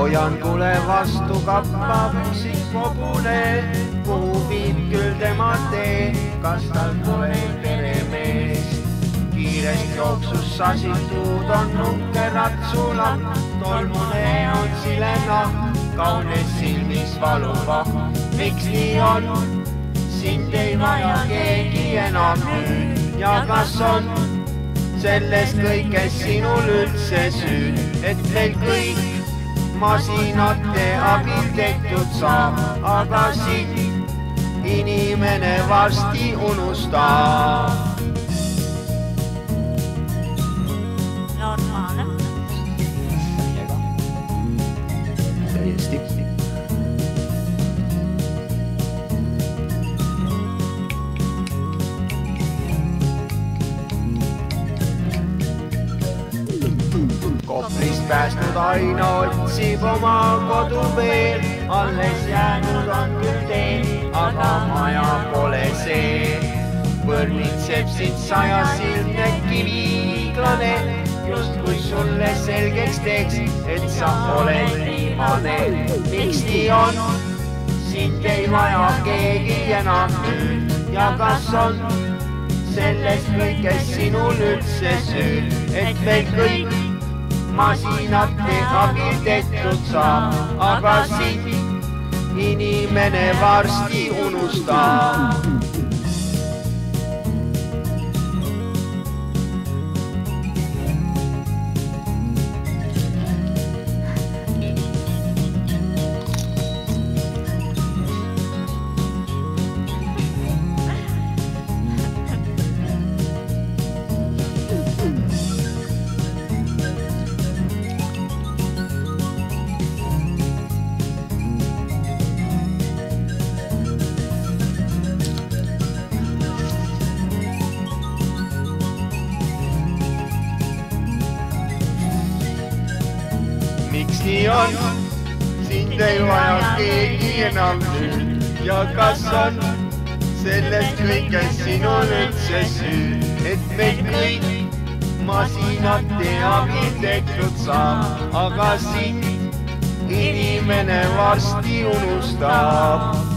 hoian tule vastu kappab üksik hobune, kuhu viib küll tema tee, kas tal pole peremeest. Kiirest jooksus sasitud on nukke ratsulapp, tolmune on silena, kaunis silmis valuva. Miks nii on? Sind ei vaja keegi enam nüüd ja kas on sellest kõigest sinul üldse süüd, et meil kõik masinate abil tehtud saab, aga sind inimene varsti unustab. Täiesti. Koprist päästnud aina otsib oma kodu veel, alles jäänud on küll tee, aga maja pole see. Põrnitseb sind sajasilmne kiviiglane, justkui sulle selgeks teeks, et sa oled viimane. Miks nii on? Sind ei vaja keegi enam nüüd ja kas on sellest kõigest sinul üldse süüd, et meil kõik masinate abil tehtud saab, aga sind inimene varsti unustab. Miks nii on? Sind ei vaja keegi enam nüüd ja kas on sellest kõigest sinul üldse süüd, et meil kõik masinate abil tehtud saab, aga sind inimene varsti unustab.